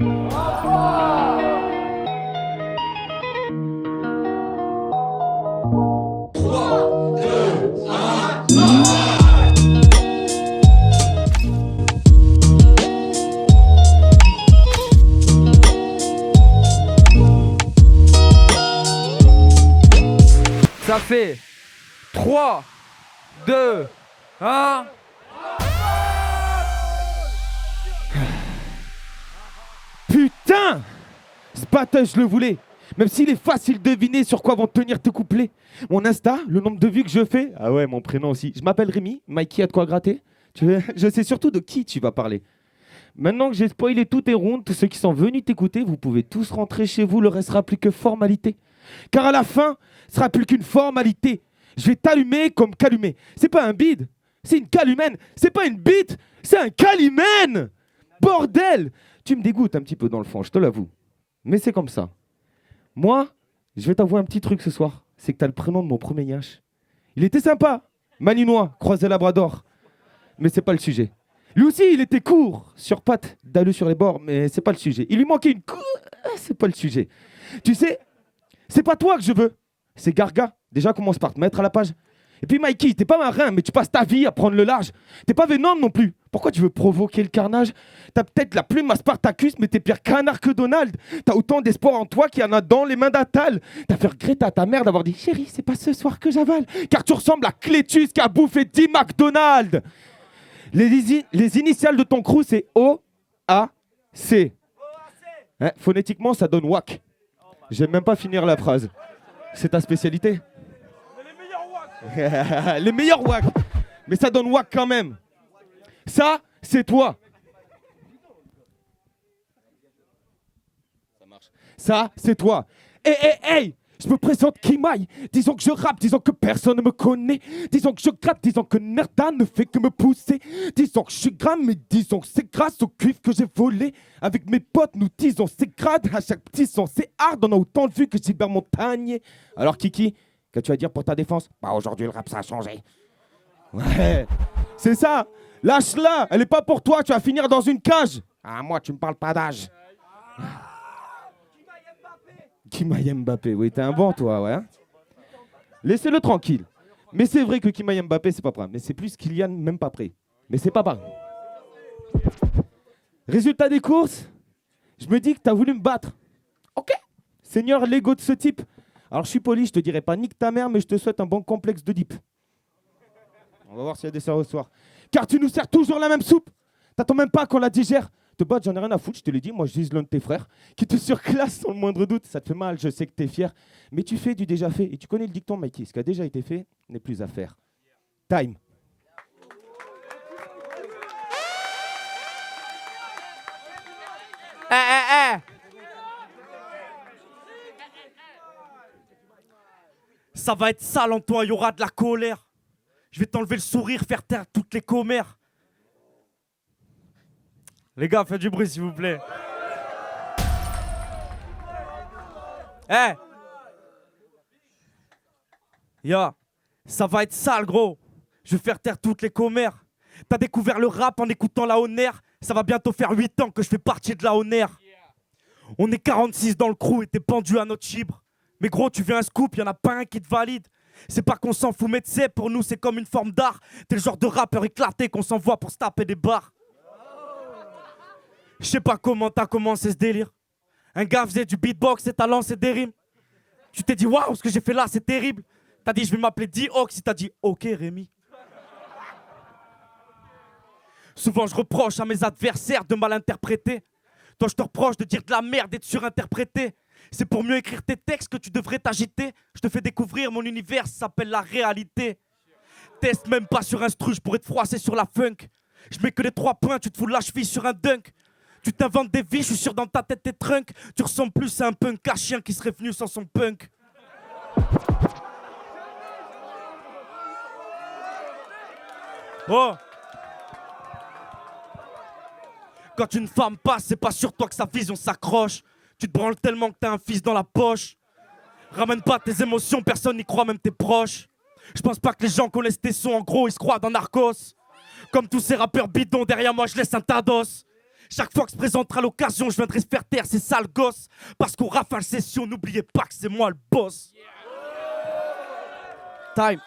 Ça fait 3, 2, 1. Putain! Ce battle, je le voulais. Même s'il est facile de deviner sur quoi vont tenir tes couplets. Mon Insta, le nombre de vues que je fais. Ah ouais, mon prénom aussi. Je m'appelle Rémi. Mikey a de quoi gratter. Je sais surtout de qui tu vas parler. Maintenant que j'ai spoilé tous tes rounds, tous ceux qui sont venus t'écouter, vous pouvez tous rentrer chez vous. Le reste sera plus que formalité. Car à la fin, ce sera plus qu'une formalité. Je vais t'allumer comme calumet. C'est pas un bide, c'est une calumène. C'est pas une bite, c'est un calimène. Bordel! Tu me dégoûtes un petit peu dans le fond, je te l'avoue. Mais c'est comme ça. Moi, je vais t'avouer un petit truc ce soir. C'est que t'as le prénom de mon premier yinche. Il était sympa. Malinois, croisé labrador. Mais c'est pas le sujet. Lui aussi, il était court, sur pattes, dalleux sur les bords, mais c'est pas le sujet. Il lui manquait une c'est pas le sujet. Tu sais, c'est pas toi que je veux. C'est Garga. Déjà, commence par te mettre à la page. Et puis Mikey, t'es pas marin, mais tu passes ta vie à prendre le large. T'es pas Venom non plus. Pourquoi tu veux provoquer le carnage? T'as peut-être la plume à Spartacus, mais t'es pire canard que Donald. T'as autant d'espoir en toi qu'il y en a dans les mains d'Atal. T'as fait regretter à ta mère d'avoir dit « Chérie, c'est pas ce soir que j'avale. » Car tu ressembles à Clétus qui a bouffé 10 McDonald's. Les initiales de ton crew, c'est O-A-C. Hein, phonétiquement, ça donne WAC. J'aime même pas finir la phrase. C'est ta spécialité? Les meilleurs WAC. Mais ça donne WAC quand même. Ça, c'est toi. Ça marche. Ça, c'est toi. Hey, je me présente Kimai. Disons que je rappe, disons que personne ne me connaît. Disons que je gratte, disons que Nerda ne fait que me pousser. Disons que je suis grave, mais disons que c'est grâce au cuivre que j'ai volé. Avec mes potes, nous disons c'est grade. À chaque petit son, c'est hard. On a autant de vues que Gilbert Montagnier. Alors Kiki, qu'as-tu vas dire pour ta défense? Bah aujourd'hui le rap ça a changé. Ouais, c'est ça. Lâche-la, elle est pas pour toi, tu vas finir dans une cage. Ah moi tu me parles pas d'âge. Kimai Mbappé, oui t'es un bon toi, ouais. Laissez-le tranquille. Mais c'est vrai que Kimai Mbappé c'est pas prêt. Mais c'est plus Kylian même pas prêt. Mais c'est pas pareil. Résultat des courses, je me dis que t'as voulu me battre. Ok. Seigneur Lego de ce type. Alors je suis poli, je te dirai pas nique ta mère, mais je te souhaite un bon complexe de dip. On va voir s'il y a des soeurs ce soir. Car tu nous sers toujours la même soupe. T'attends même pas qu'on la digère. Te battre, j'en ai rien à foutre, je te l'ai dit. Moi, je vise l'un de tes frères qui te surclasse sans le moindre doute. Ça te fait mal, je sais que t'es fier. Mais tu fais du déjà fait. Et tu connais le dicton, Mikey. Ce qui a déjà été fait n'est plus à faire. Time. Ça va être sale en toi, il y aura de la colère. Je vais t'enlever le sourire, faire taire toutes les commères. Les gars, faites du bruit s'il vous plaît. Ça va être sale gros. Je vais faire taire toutes les commères. T'as découvert le rap en écoutant la Honner. Ça va bientôt faire 8 ans que je fais partie de la Honner. On est 46 dans le crew et t'es pendu à notre chibre. Mais gros, tu veux un scoop, y'en a pas un qui te valide. C'est pas qu'on s'en fout, mais tu sais, pour nous c'est comme une forme d'art. T'es le genre de rappeur éclaté qu'on s'envoie pour se taper des barres. Je sais pas comment t'as commencé ce délire. Un gars faisait du beatbox et t'as lancé des rimes. Tu t'es dit waouh, ce que j'ai fait là c'est terrible. T'as dit je vais m'appeler D-Hawk, si t'as dit ok Rémi. Souvent je reproche à mes adversaires de mal interpréter. Toi je te reproche de dire de la merde et de surinterpréter. C'est pour mieux écrire tes textes que tu devrais t'agiter. Je te fais découvrir mon univers, ça s'appelle la réalité. Teste même pas sur un stru, je pourrais te froisser sur la funk. Je mets que les 3 points, tu te fous de la cheville sur un dunk. Tu t'inventes des vies, je suis sûr dans ta tête t'es trunk. Tu ressembles plus à un punk qu'à chien qui serait venu sans son punk. Oh. Quand une femme passe, c'est pas sur toi que sa vision s'accroche. Tu te branles tellement que t'as un fils dans la poche. Ramène pas tes émotions, personne n'y croit, même tes proches. Je pense pas que les gens connaissent tes sons, en gros ils se croient dans Narcos. Comme tous ces rappeurs bidons, derrière moi je laisse un tas d'os. Chaque fois que se présentera l'occasion, je viendrai se faire taire ces sales gosses. Parce qu'on rafale session, n'oubliez pas que c'est moi le boss. Time.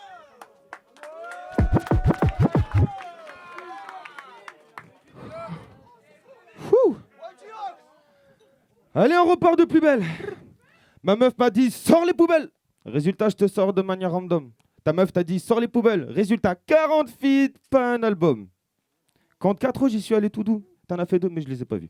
Fou. Allez, on repart de plus belle. Ma meuf m'a dit, sors les poubelles. Résultat, je te sors de manière random. Ta meuf t'a dit, sors les poubelles. Résultat, 40 feats, pas un album. Quand 4 ans, j'y suis allé tout doux. T'en as fait 2, mais je les ai pas vus.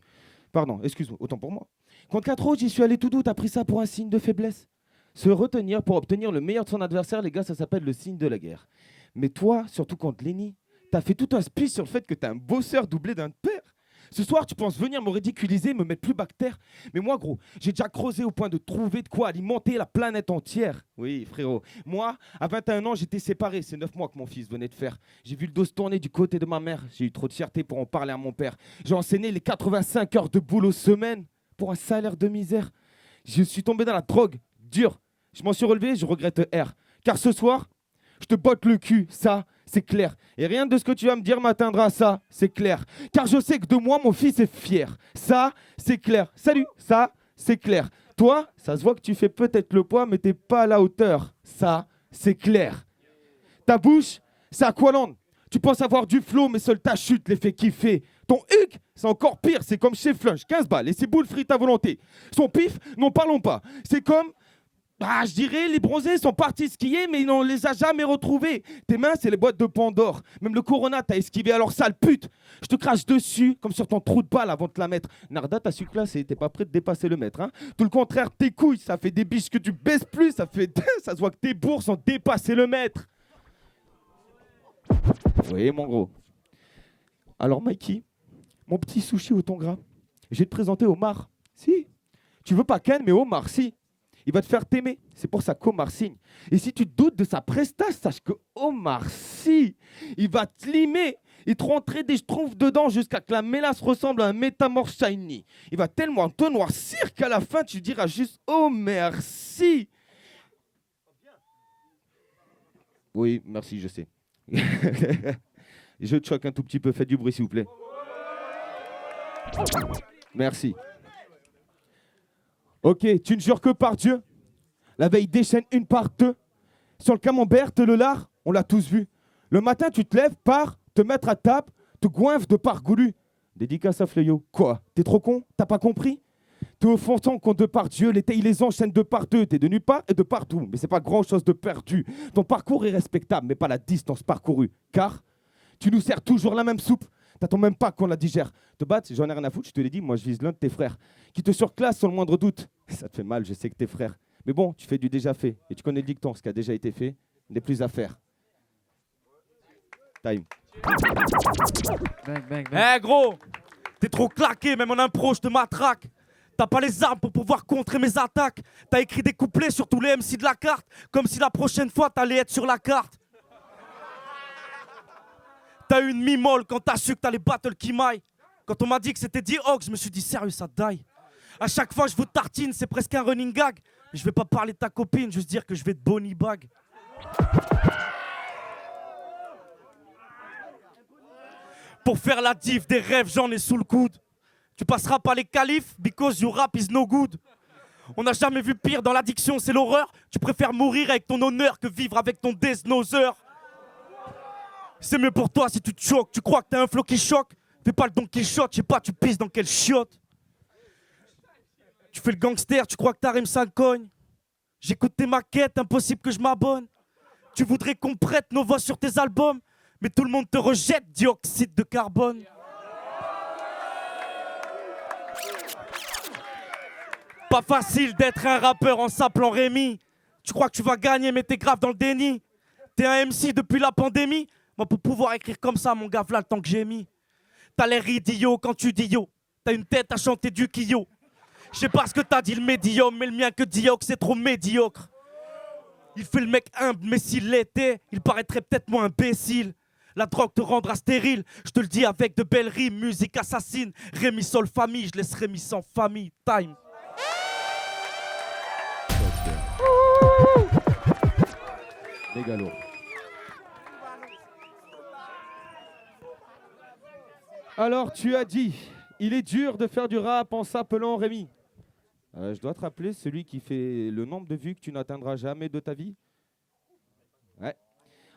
Pardon, excuse-moi, autant pour moi. Quand 4 ans, j'y suis allé tout doux. T'as pris ça pour un signe de faiblesse. Se retenir pour obtenir le meilleur de son adversaire, les gars, ça s'appelle le signe de la guerre. Mais toi, surtout contre Lenny, t'as fait tout un speech sur le fait que t'es un bosseur doublé d'un père. Ce soir, tu penses venir me ridiculiser, me mettre plus bactère. Mais moi, gros, j'ai déjà creusé au point de trouver de quoi alimenter la planète entière. Oui, frérot. Moi, à 21 ans, j'étais séparé. C'est 9 mois que mon fils venait de faire. J'ai vu le dos se tourner du côté de ma mère. J'ai eu trop de fierté pour en parler à mon père. J'ai enseigné les 85 heures de boulot semaine pour un salaire de misère. Je suis tombé dans la drogue, dur. Je m'en suis relevé, je regrette R. Car ce soir, je te botte le cul, ça, c'est clair. Et rien de ce que tu vas me dire m'atteindra, ça, c'est clair. Car je sais que de moi, mon fils est fier. Ça, c'est clair. Salut, ça, c'est clair. Toi, ça se voit que tu fais peut-être le poids, mais t'es pas à la hauteur. Ça, c'est clair. Ta bouche, c'est Aqualand. Tu penses avoir du flow, mais seule ta chute les fait kiffer. Ton huc, c'est encore pire, c'est comme chez Flunch, 15 balles et ses boules frites à volonté. Son pif, n'en parlons pas. C'est comme... je dirais, les bronzés sont partis skier, mais on les a jamais retrouvés. Tes mains, c'est les boîtes de Pandore. Même le Corona, t'as esquivé, alors sale pute. Je te crache dessus, comme sur ton trou de balle avant de te la mettre. Narda, t'as su classer, t'es pas prêt de dépasser le maître. Hein. Tout le contraire, tes couilles, ça fait des biches que tu baisses plus. Ça se voit que tes bourses ont dépassé le maître. Oui, mon gros. Alors, Mikey, mon petit sushi au thon gras, je vais te présenter Omar. Si. Tu veux pas Ken, mais Omar, si. Il va te faire t'aimer. C'est pour ça qu'Omar signe. Et si tu doutes de sa prestace, sache que Omar Sy, il va te limer et te rentrer des schtroumpfs dedans jusqu'à que la mélasse ressemble à un métamorphe shiny. Il va tellement te noircir qu'à la fin, tu diras juste « Oh, merci !» Oui, merci, je sais. Je te choque un tout petit peu. Faites du bruit, s'il vous plaît. Merci. Ok, tu ne jures que par Dieu. La veille déchaîne une par deux. Sur le camembert, le lard, on l'a tous vu. Le matin, tu te lèves, pars, te mettre à table, te goinfre de pargoulu. Dédicace à Fleuillot. Quoi? T'es trop con? T'as pas compris? T'es offensant contre de par Dieu, l'été il les enchaîne de par deux. T'es de nulle part et de partout, mais c'est pas grand chose de perdu. Ton parcours est respectable, mais pas la distance parcourue. Car tu nous sers toujours la même soupe. T'attends même pas qu'on la digère. Te battre, j'en ai rien à foutre, je te l'ai dit, moi je vise l'un de tes frères. Qui te surclasse sans le moindre doute. Ça te fait mal, je sais que t'es frère. Mais bon, tu fais du déjà fait. Et tu connais le dicton, ce qui a déjà été fait n'est plus à faire. Time. Bang, bang, bang. Eh gros, t'es trop claqué, même en impro, je te matraque. T'as pas les armes pour pouvoir contrer mes attaques. T'as écrit des couplets sur tous les MC de la carte, comme si la prochaine fois t'allais être sur la carte. T'as eu une mi-molle quand t'as su que t'allais battle Kimai. Quand on m'a dit que c'était D-Hawk, je me suis dit sérieux, ça die. À chaque fois je vous tartine, c'est presque un running gag. Mais je vais pas parler de ta copine, juste dire que je vais te bonnie bag. Pour faire la diff des rêves, j'en ai sous le coude. Tu passeras pas les qualifs, because your rap is no good. On n'a jamais vu pire dans l'addiction, c'est l'horreur. Tu préfères mourir avec ton honneur que vivre avec ton desnoser. C'est mieux pour toi si tu te choques. Tu crois que t'as un flow qui choque? Fais pas le Don Quichotte, je sais pas, tu pisses dans quelle chiotte. Tu fais le gangster, tu crois que ta rime ça cogne. J'écoute tes maquettes, impossible que je m'abonne. Tu voudrais qu'on prête nos voix sur tes albums, mais tout le monde te rejette, dioxyde de carbone. Pas facile d'être un rappeur en s'appelant Rémi. Tu crois que tu vas gagner, mais t'es grave dans le déni. T'es un MC depuis la pandémie. Moi, pour pouvoir écrire comme ça, mon gars, v'là le temps que j'ai mis. T'as l'air idiot quand tu dis yo. T'as une tête à chanter du Kyo. Je sais pas ce que t'as dit le médium, mais le mien que Dioc, c'est trop médiocre. Il fait le mec humble, mais s'il l'était, il paraîtrait peut-être moins imbécile. La drogue te rendra stérile, je te le dis avec de belles rimes, musique assassine. Rémi Sol famille, je laisse Rémi sans famille. Time. Mégalo. Alors tu as dit, Il est dur de faire du rap en s'appelant Rémi. Je dois te rappeler celui qui fait le nombre de vues que tu n'atteindras jamais de ta vie. Ouais.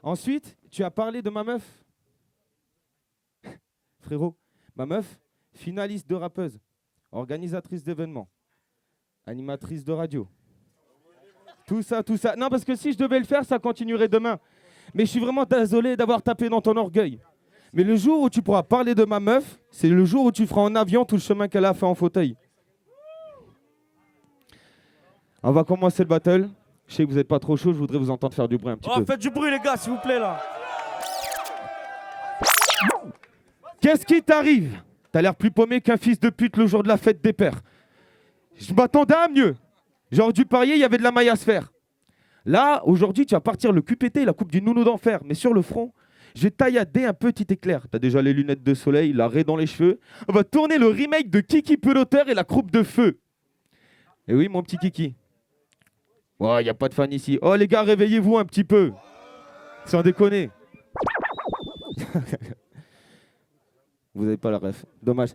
Ensuite, tu as parlé de ma meuf. Frérot, ma meuf, finaliste de rappeuse, organisatrice d'événements, animatrice de radio. Tout ça, tout ça. Non, parce que si je devais le faire, ça continuerait demain. Mais je suis vraiment désolé d'avoir tapé dans ton orgueil. Mais le jour où tu pourras parler de ma meuf, c'est le jour où tu feras en avion tout le chemin qu'elle a fait en fauteuil. On va commencer le battle. Je sais que vous n'êtes pas trop chaud, je voudrais vous entendre faire du bruit un petit peu. Faites du bruit les gars, s'il vous plaît là. Qu'est-ce qui t'arrive? T'as l'air plus paumé qu'un fils de pute le jour de la fête des pères. Je m'attendais à mieux. J'aurais dû parier, il y avait de la maille à se faire. Là, aujourd'hui, tu vas partir le QPT, la coupe du nounou d'enfer. Mais sur le front, j'ai tailladé un petit éclair. T'as déjà les lunettes de soleil, la raie dans les cheveux. On va tourner le remake de Kiki Peloteur et la croupe de feu. Et oui, mon petit Kiki. Oh, il n'y a pas de fan ici. Oh, les gars, réveillez-vous un petit peu. Sans déconner. Vous n'avez pas la ref. Dommage.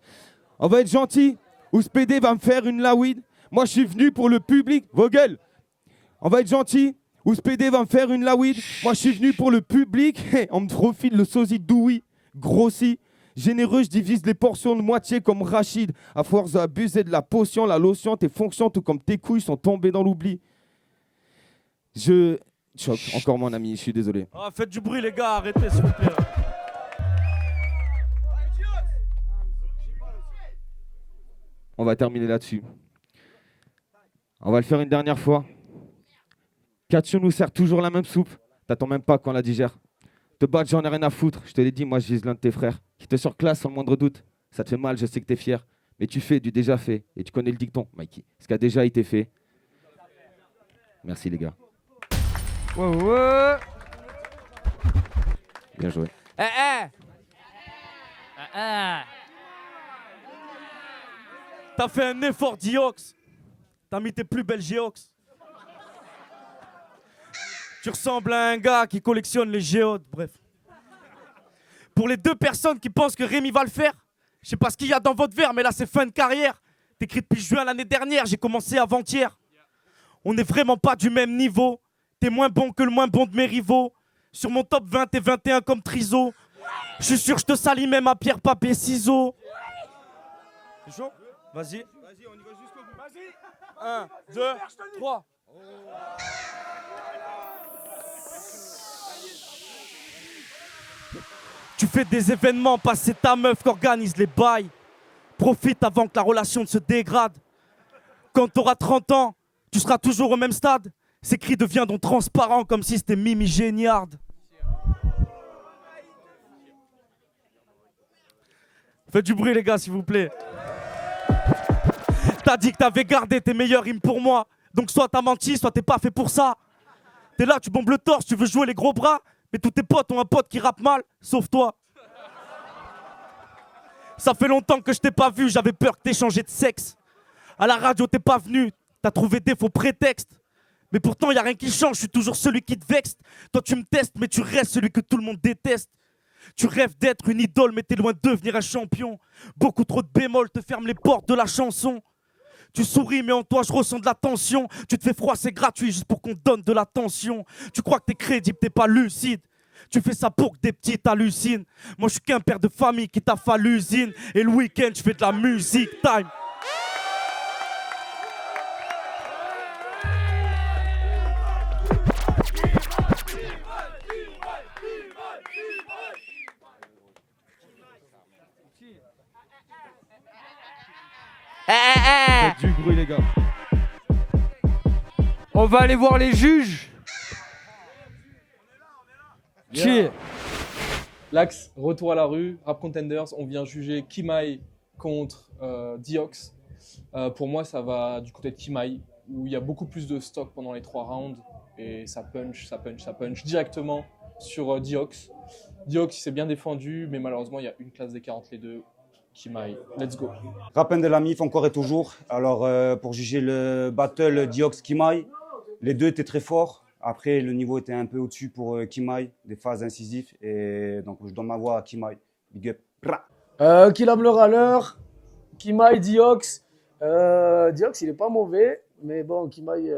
On va être gentil. Ouspédé va me faire une lawid. Moi, je suis venu pour le public. Vogel. On va être gentil. Ouspédé va me faire une lawid. Moi, je suis venu pour le public. On me profile le sosie doui. Grossi. Généreux, je divise les portions de moitié comme Rachid. À force d'abuser de la potion, la lotion, tes fonctions, tout comme tes couilles, sont tombées dans l'oubli. Je choque. Encore mon ami, je suis désolé. Faites du bruit les gars, arrêtez s'il vous plaît. On va terminer là-dessus. On va le faire une dernière fois. Katio nous sert toujours la même soupe. T'attends même pas qu'on la digère. Te battre, j'en ai rien à foutre. Je te l'ai dit, moi, je vise l'un de tes frères qui te surclasse sans le moindre doute. Ça te fait mal, je sais que t'es fier. Mais tu fais du déjà fait. Et tu connais le dicton, Mikey. Ce qui a déjà été fait. Merci, les gars. Ouais. Bien joué. T'as fait un effort, Diox. T'as mis tes plus belles Géox. Tu ressembles à un gars qui collectionne les géodes, bref. Pour les 2 personnes qui pensent que Rémi va le faire, je sais pas ce qu'il y a dans votre verre, mais là c'est fin de carrière. T'écris depuis juin l'année dernière, j'ai commencé avant-hier. On n'est vraiment pas du même niveau. T'es moins bon que le moins bon de mes rivaux. Sur mon top 20, t'es 21 comme Triso. Je suis sûr, je te salis même à pierre, papier, ciseaux. C'est chaud? Vas-y. Vas-y, on y va jusqu'au bout. Vas-y. 1, 2, 3. Tu fais des événements, pas c'est ta meuf qui organise les bails. Profite avant que la relation ne se dégrade. Quand t'auras 30 ans, tu seras toujours au même stade. Ces cris deviendront transparents comme si c'était Mimi Géniard. Faites du bruit les gars s'il vous plaît. T'as dit que t'avais gardé tes meilleures rimes pour moi. Donc soit t'as menti, soit t'es pas fait pour ça. T'es là, tu bombes le torse, tu veux jouer les gros bras. Mais tous tes potes ont un pote qui rappe mal, sauf toi. Ça fait longtemps que je t'ai pas vu, j'avais peur que t'aies changé de sexe. À la radio t'es pas venu, t'as trouvé des faux prétextes. Mais pourtant y a rien qui change, je suis toujours celui qui te vexe. Toi tu me testes, mais tu restes celui que tout le monde déteste. Tu rêves d'être une idole, mais t'es loin de devenir un champion. Beaucoup trop de bémols te ferment les portes de la chanson. Tu souris, mais en toi je ressens de la tension. Tu te fais froid, c'est gratuit, juste pour qu'on te donne de l'attention. Tu crois que t'es crédible, t'es pas lucide. Tu fais ça pour que des petits hallucinent. Moi je suis qu'un père de famille qui t'a fait l'usine. Et le week-end je fais de la musique time. Faites du bruit, les gars. On va aller voir les juges. Cheer. L'axe, retour à la rue, Rap Contenders, on vient juger Kimai contre Diox. Pour moi, ça va du côté de Kimai, où il y a beaucoup plus de stock pendant les 3 rounds, et ça punch directement sur Diox. Diox, il s'est bien défendu, mais malheureusement, il y a une classe d'écart entre les deux. Kimai, let's go. Rappin de la MIF encore et toujours. Alors, pour juger le battle Diox-Kimai, les deux étaient très forts. Après, le niveau était un peu au-dessus pour Kimai, des phases incisives. Et donc, je donne ma voix à Kimai. Big up. Kilam le râleur, Kimai, Diox. Diox, il est pas mauvais. Mais bon, Kimai,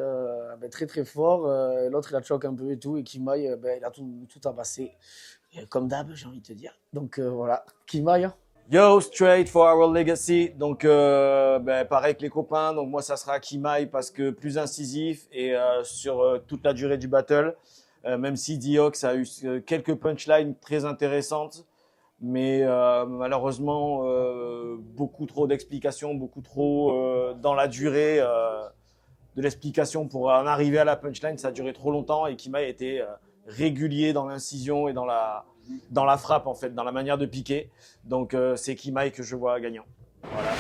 très très fort. L'autre, il a choqué un peu et tout. Et Kimai, il a tout tabassé. Comme d'hab, j'ai envie de te dire. Donc voilà, Kimai. Hein. Yo, straight for our legacy. Donc, pareil que les copains. Donc, moi, ça sera Kimai parce que plus incisif et sur toute la durée du battle. Même si Diox a eu quelques punchlines très intéressantes. Mais malheureusement, beaucoup trop d'explications, beaucoup trop dans la durée de l'explication pour en arriver à la punchline. Ça a duré trop longtemps et Kimai était régulier dans l'incision et dans la frappe, en fait, dans la manière de piquer. Donc, c'est Kimai que je vois gagnant. Voilà.